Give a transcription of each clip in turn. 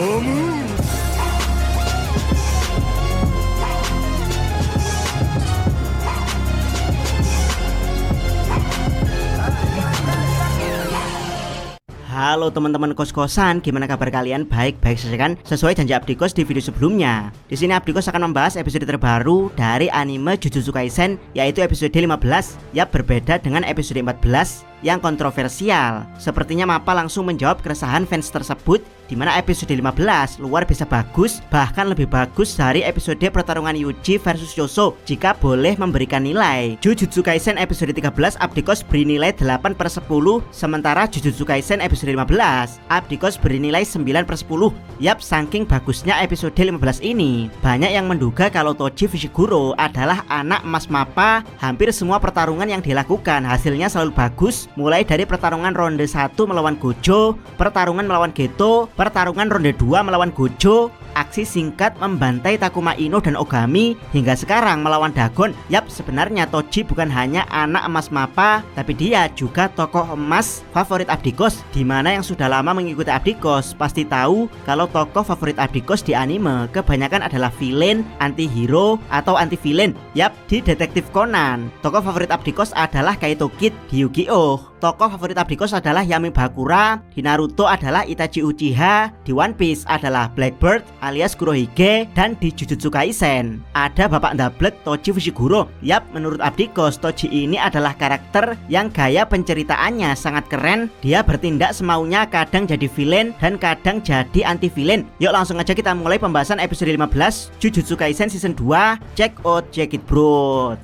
Halo teman-teman kos-kosan, gimana kabar kalian? Baik-baik saja kan? Sesuai janji Abdikos di video sebelumnya. Di sini Abdikos akan membahas episode terbaru dari anime Jujutsu Kaisen, yaitu episode 15. Ya, berbeda dengan episode 14 yang kontroversial. Sepertinya Mappa langsung menjawab keresahan fans tersebut, di mana episode 15 luar biasa bagus, bahkan lebih bagus dari episode pertarungan Yuji versus Yoso. Jika boleh memberikan nilai, Jujutsu Kaisen episode 13 Abdikos beri nilai 8/10, sementara Jujutsu Kaisen episode 15 Abdikos beri nilai 9/10. Yap, saking bagusnya episode 15 ini, banyak yang menduga kalau Toji Fushiguro adalah anak emas Mappa. Hampir semua pertarungan yang dilakukan hasilnya selalu bagus, mulai dari pertarungan ronde 1 melawan Gojo, pertarungan melawan Geto, pertarungan ronde 2 melawan Gojo, aksi singkat membantai Takuma Ino dan Ogami, hingga sekarang melawan Dagon. Yap, sebenarnya Toji bukan hanya anak emas Mappa, tapi dia juga tokoh emas favorit Abdikos. Dimana yang sudah lama mengikuti Abdikos pasti tahu kalau tokoh favorit Abdikos di anime kebanyakan adalah villain, anti-hero, atau anti-villain. Yap, di Detektif Conan, tokoh favorit Abdikos adalah Kaito Kid. Di Yu-Gi-Oh, tokoh favorit Abdikos adalah Yami Bakura. Di Naruto adalah Itachi Uchiha. Di One Piece adalah Blackbird alias Kurohige. Dan di Jujutsu Kaisen ada bapak ndablek Toji Fushiguro. Yap, menurut Abdikos, Toji ini adalah karakter yang gaya penceritaannya sangat keren. Dia bertindak semaunya, kadang jadi villain dan kadang jadi anti villain. Yuk langsung aja kita mulai pembahasan episode 15 Jujutsu Kaisen season 2. Check it bro.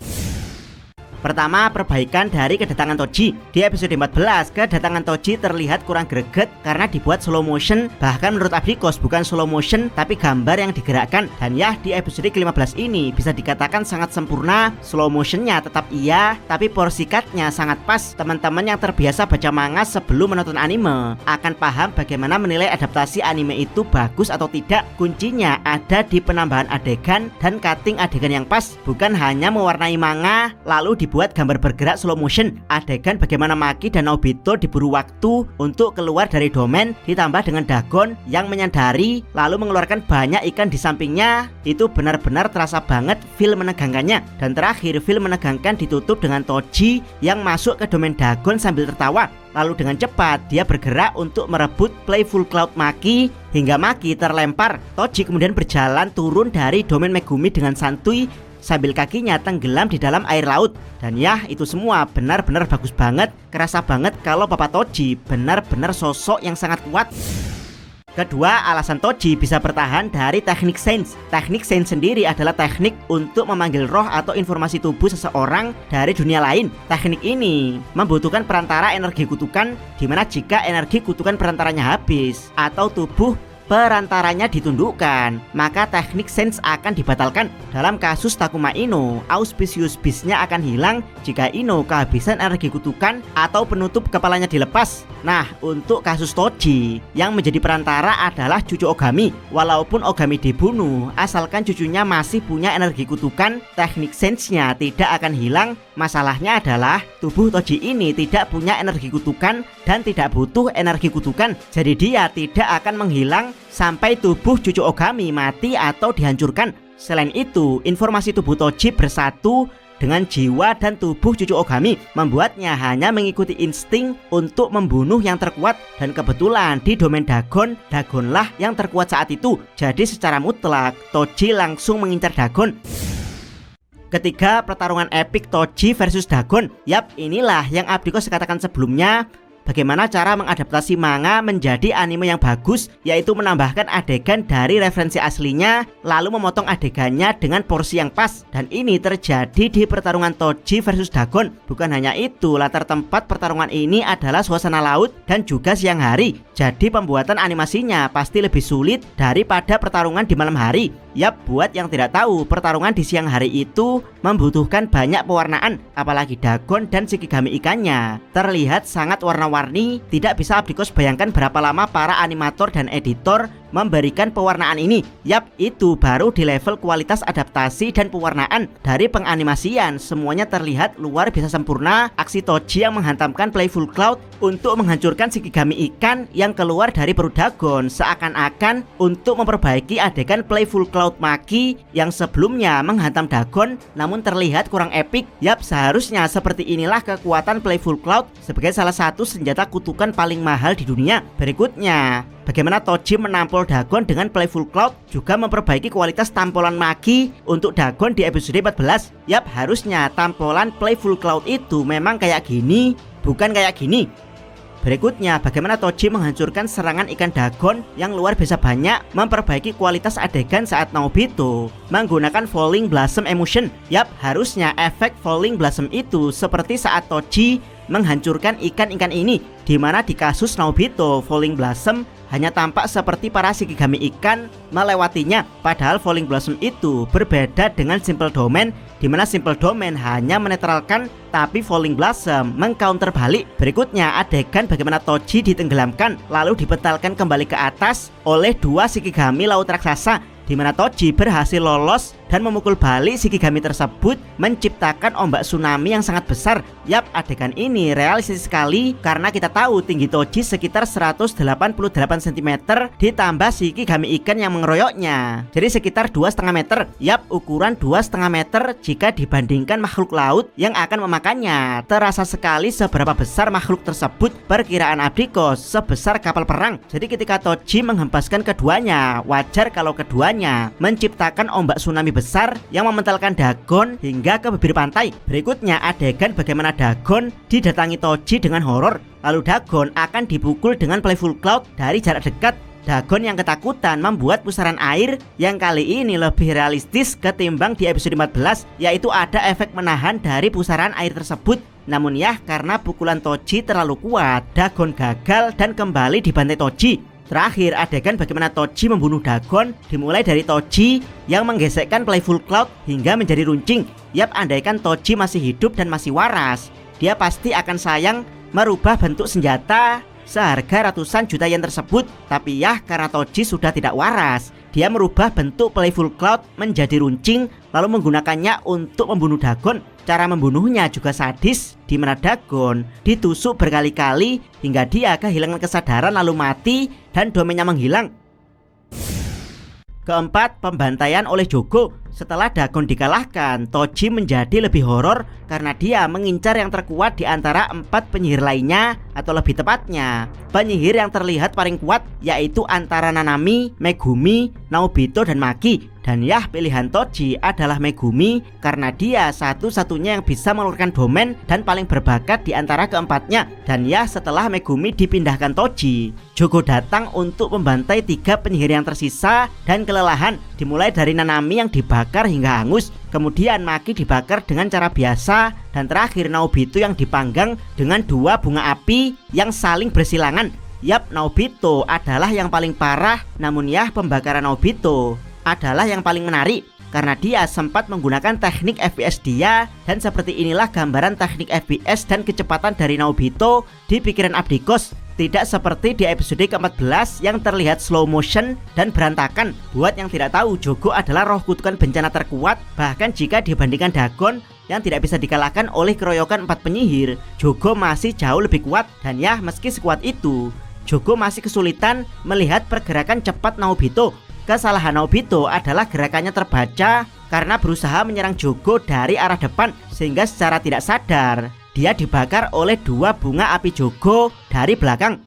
Pertama, perbaikan dari kedatangan Toji. Di episode 14, kedatangan Toji terlihat kurang greget karena dibuat slow motion. Bahkan menurut Abdikos bukan slow motion tapi gambar yang digerakkan. Dan ya, di episode ke-15 ini bisa dikatakan sangat sempurna. Slow motionnya tetap iya, tapi porsi cutnya sangat pas. Teman-teman yang terbiasa baca manga sebelum menonton anime akan paham bagaimana menilai adaptasi anime itu bagus atau tidak. Kuncinya ada di penambahan adegan dan cutting adegan yang pas, bukan hanya mewarnai manga lalu dibuat gambar bergerak slow motion. Adegan bagaimana Maki dan Obito diburu waktu untuk keluar dari domain, ditambah dengan Dagon yang menyadari lalu mengeluarkan banyak ikan di sampingnya, itu benar-benar terasa banget feel menegangkannya. Dan terakhir, feel menegangkan ditutup dengan Toji yang masuk ke domain Dagon sambil tertawa. Lalu dengan cepat dia bergerak untuk merebut Playful Cloud Maki hingga Maki terlempar. Toji kemudian berjalan turun dari domain Megumi dengan santuy sambil kakinya tenggelam di dalam air laut. Dan ya, itu semua benar-benar bagus banget. Kerasa banget kalau Bapak Toji benar-benar sosok yang sangat kuat. Kedua, alasan Toji bisa bertahan dari teknik sense. Teknik sense sendiri adalah teknik untuk memanggil roh atau informasi tubuh seseorang dari dunia lain. Teknik ini membutuhkan perantara energi kutukan, dimana jika energi kutukan perantaranya habis atau tubuh perantaranya ditundukkan, maka teknik sense akan dibatalkan. Dalam kasus Takuma Ino, auspicious beast-nya akan hilang jika Ino kehabisan energi kutukan atau penutup kepalanya dilepas. Nah, untuk kasus Toji, yang menjadi perantara adalah cucu Ogami. Walaupun Ogami dibunuh, asalkan cucunya masih punya energi kutukan, teknik sense-nya tidak akan hilang. Masalahnya adalah tubuh Toji ini tidak punya energi kutukan dan tidak butuh energi kutukan, jadi dia tidak akan menghilang sampai tubuh cucu Ogami mati atau dihancurkan. Selain itu, informasi tubuh Toji bersatu dengan jiwa dan tubuh cucu Ogami, membuatnya hanya mengikuti insting untuk membunuh yang terkuat. Dan kebetulan di domain Dagon, Dagonlah yang terkuat saat itu. Jadi secara mutlak Toji langsung mengincar Dagon. Ketiga, pertarungan epic Toji versus Dagon. Yap, inilah yang Abdikos katakan sebelumnya. Bagaimana cara mengadaptasi manga menjadi anime yang bagus, yaitu menambahkan adegan dari referensi aslinya, lalu memotong adegannya dengan porsi yang pas. Dan ini terjadi di pertarungan Toji versus Dagon. Bukan hanya itu, latar tempat pertarungan ini adalah suasana laut dan juga siang hari. Jadi pembuatan animasinya pasti lebih sulit daripada pertarungan di malam hari. Yap, buat yang tidak tahu, pertarungan di siang hari itu membutuhkan banyak pewarnaan, apalagi Dagon dan Shikigami ikannya terlihat sangat warna-warni. Tidak bisa Abdikos bayangkan berapa lama para animator dan editor memberikan pewarnaan ini. Yap, itu baru di level kualitas adaptasi dan pewarnaan. Dari penganimasian semuanya terlihat luar biasa sempurna. Aksi Toji yang menghantamkan Playful Cloud untuk menghancurkan Shikigami ikan yang keluar dari perut Dagon, seakan-akan untuk memperbaiki adegan Playful Cloud Maki yang sebelumnya menghantam Dagon namun terlihat kurang epik. Yap, seharusnya seperti inilah kekuatan Playful Cloud sebagai salah satu senjata kutukan paling mahal di dunia. Berikutnya, bagaimana Toji menampol Dagon dengan Playful Cloud juga memperbaiki kualitas tampolan Maki untuk Dagon di episode 14. Yap, harusnya tampolan Playful Cloud itu memang kayak gini, bukan kayak gini. Berikutnya, bagaimana Toji menghancurkan serangan ikan Dagon yang luar biasa banyak, memperbaiki kualitas adegan saat Naobito menggunakan Falling Blossom Emotion. Yap, harusnya efek Falling Blossom itu seperti saat Toji menghancurkan ikan-ikan ini, dimana di kasus Naobito Falling Blossom hanya tampak seperti para Shikigami ikan melewatinya. Padahal Falling Blossom itu berbeda dengan Simple Domain, dimana Simple Domain hanya menetralkan, tapi Falling Blossom mengcounter balik. Berikutnya, adegan bagaimana Toji ditenggelamkan lalu dipetalkan kembali ke atas oleh dua Shikigami laut raksasa, dimana Toji berhasil lolos dan memukul balik Shikigami tersebut, menciptakan ombak tsunami yang sangat besar. Yap, adegan ini realistis sekali karena kita tahu tinggi Toji sekitar 188 cm ditambah Shikigami ikan yang mengeroyoknya, jadi sekitar 2,5 meter. Yap, ukuran 2,5 meter jika dibandingkan makhluk laut yang akan memakannya. Terasa sekali seberapa besar makhluk tersebut. Perkiraan Abdikos sebesar kapal perang. Jadi ketika Toji menghempaskan keduanya, wajar kalau keduanya menciptakan ombak tsunami besar yang mementalkan Dagon hingga ke bibir pantai. Berikutnya, adegan bagaimana Dagon didatangi Toji dengan horor, lalu Dagon akan dipukul dengan Playful Cloud dari jarak dekat. Dagon yang ketakutan membuat pusaran air yang kali ini lebih realistis ketimbang di episode 14, yaitu ada efek menahan dari pusaran air tersebut. Namun ya, karena pukulan Toji terlalu kuat, Dagon gagal dan kembali dibantai Toji. Terakhir, adegan bagaimana Toji membunuh Dagon dimulai dari Toji yang menggesekkan Playful Cloud hingga menjadi runcing. Yap, andaikan Toji masih hidup dan masih waras, dia pasti akan sayang merubah bentuk senjata seharga ratusan juta yen tersebut. Tapi ya, karena Toji sudah tidak waras, dia merubah bentuk Playful Cloud menjadi runcing lalu menggunakannya untuk membunuh Dagon. Cara membunuhnya juga sadis, di mana Dagon ditusuk berkali-kali hingga dia kehilangan kesadaran lalu mati dan domainnya menghilang. Keempat, pembantaian oleh Jogo. Setelah Dagon dikalahkan, Toji menjadi lebih horor karena dia mengincar yang terkuat di antara 4 penyihir lainnya, atau lebih tepatnya penyihir yang terlihat paling kuat, yaitu antara Nanami, Megumi, Naobito, dan Maki. Dan ya, pilihan Toji adalah Megumi karena dia satu-satunya yang bisa mengeluarkan domain dan paling berbakat di antara keempatnya. Dan ya, setelah Megumi dipindahkan Toji, Jogo datang untuk membantai 3 penyihir yang tersisa dan kelelahan, dimulai dari Nanami yang dibakar hingga hangus, kemudian Maki dibakar dengan cara biasa, dan terakhir Naobito yang dipanggang dengan 2 bunga api yang saling bersilangan. Yap, Naobito adalah yang paling parah, namun ya, pembakaran Naobito adalah yang paling menarik karena dia sempat menggunakan teknik FPS dia, dan seperti inilah gambaran teknik FPS dan kecepatan dari Naobito di pikiran Abdikos. Tidak seperti di episode ke-14 yang terlihat slow motion dan berantakan. Buat yang tidak tahu, Jogo adalah roh kutukan bencana terkuat. Bahkan jika dibandingkan Dagon yang tidak bisa dikalahkan oleh keroyokan 4 penyihir, Jogo masih jauh lebih kuat. Dan ya, meski sekuat itu, Jogo masih kesulitan melihat pergerakan cepat Naobito. Kesalahan Naobito adalah gerakannya terbaca karena berusaha menyerang Jogo dari arah depan, sehingga secara tidak sadar dia dibakar oleh 2 bunga api Jogo dari belakang.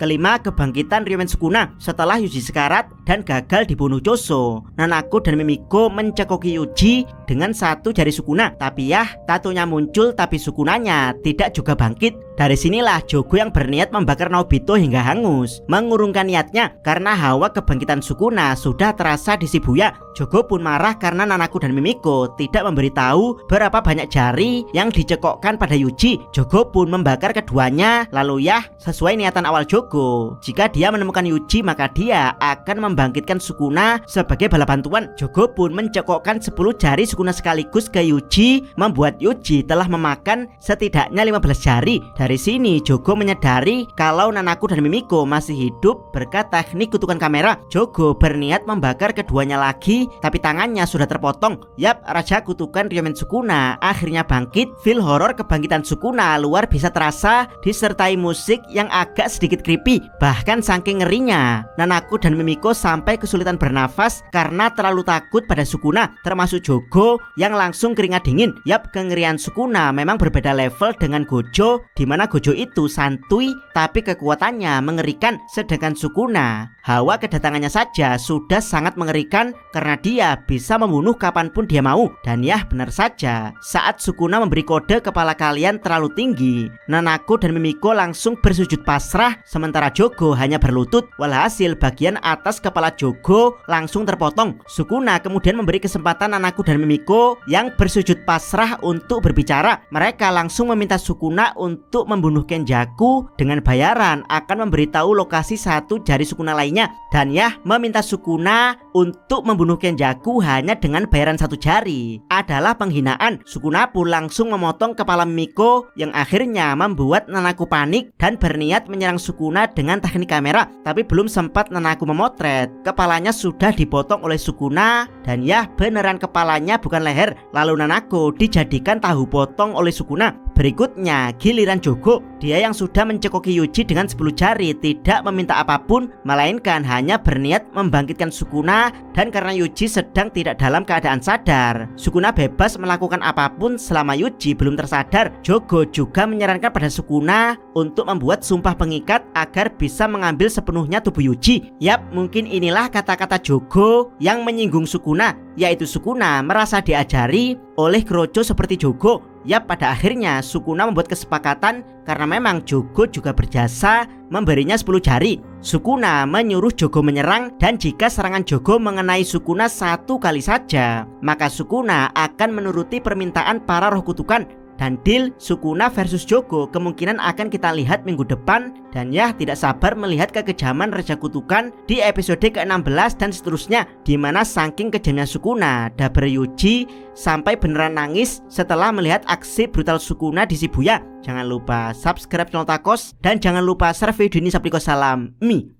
Kelima, kebangkitan Ryomen Sukuna. Setelah Yuji sekarat dan gagal dibunuh Choso, Nanako dan Mimiko mencekoki Yuji dengan 1 jari Sukuna. Tapi ya, tatonya muncul tapi Sukunanya tidak juga bangkit. Dari sinilah Jogo yang berniat membakar Naobito hingga hangus mengurungkan niatnya karena hawa kebangkitan Sukuna sudah terasa di Shibuya. Jogo pun marah karena Nanako dan Mimiko tidak memberitahu berapa banyak jari yang dicekokkan pada Yuji. Jogo pun membakar keduanya. Lalu ya, sesuai niatan awal Jogo, jika dia menemukan Yuji maka dia akan membangkitkan Sukuna sebagai bala bantuan. Jogo pun mencekokkan 10 jari Sukuna sekaligus ke Yuji, membuat Yuji telah memakan setidaknya 15 jari. Dari Dari sini Jogo menyadari kalau Nanaku dan Mimiko masih hidup berkat teknik kutukan kamera. Jogo berniat membakar keduanya lagi, tapi tangannya sudah terpotong. Yap, Raja Kutukan Ryomen Sukuna akhirnya bangkit. Feel horor kebangkitan Sukuna luar bisa terasa, disertai musik yang agak sedikit creepy. Bahkan saking ngerinya, Nanaku dan Mimiko sampai kesulitan bernafas karena terlalu takut pada Sukuna, termasuk Jogo yang langsung keringat dingin. Yap, kengerian Sukuna memang berbeda level dengan Gojo, dimana Gojo itu santuy tapi kekuatannya mengerikan, sedangkan Sukuna hawa kedatangannya saja sudah sangat mengerikan karena dia bisa membunuh kapanpun dia mau. Dan ya, benar saja, saat Sukuna memberi kode kepala kalian terlalu tinggi, Nanako dan Mimiko langsung bersujud pasrah, sementara Jogo hanya berlutut. Walhasil bagian atas kepala Jogo langsung terpotong. Sukuna kemudian memberi kesempatan Nanako dan Mimiko yang bersujud pasrah untuk berbicara. Mereka langsung meminta Sukuna untuk membunuh Kenjaku dengan bayaran akan memberitahu lokasi satu jari Sukuna lainnya. Dan ya, meminta Sukuna untuk membunuh Kenjaku hanya dengan bayaran satu jari adalah penghinaan. Sukuna pun langsung memotong kepala Mimiko yang akhirnya membuat Nanaku panik dan berniat menyerang Sukuna dengan teknik kamera. Tapi belum sempat Nanaku memotret, kepalanya sudah dipotong oleh Sukuna. Dan ya, beneran kepalanya bukan leher. Lalu Nanako dijadikan tahu potong oleh Sukuna. Berikutnya giliran Jogo. Dia yang sudah mencekoki Yuji dengan 10 jari tidak meminta apapun, melainkan hanya berniat membangkitkan Sukuna. Dan karena Yuji sedang tidak dalam keadaan sadar, Sukuna bebas melakukan apapun selama Yuji belum tersadar. Jogo juga menyarankan pada Sukuna untuk membuat sumpah pengikat agar bisa mengambil sepenuhnya tubuh Yuji. Yap, mungkin inilah kata-kata Jogo yang menyinggung Sukuna, yaitu Sukuna merasa diajari oleh Kroco seperti Jogo. Yap, pada akhirnya Sukuna membuat kesepakatan karena memang Jogo juga berjasa memberinya 10 jari. Sukuna menyuruh Jogo menyerang, dan jika serangan Jogo mengenai Sukuna satu kali saja, maka Sukuna akan menuruti permintaan para roh kutukan. Dan deal Sukuna versus Jogo kemungkinan akan kita lihat minggu depan. Dan ya, tidak sabar melihat kekejaman Raja Kutukan di episode ke-16 dan seterusnya, dimana saking kejamnya Sukuna, Daber Yuji sampai beneran nangis setelah melihat aksi brutal Sukuna di Shibuya. Jangan lupa subscribe channel Takos, dan jangan lupa share video ini. Salam Mi.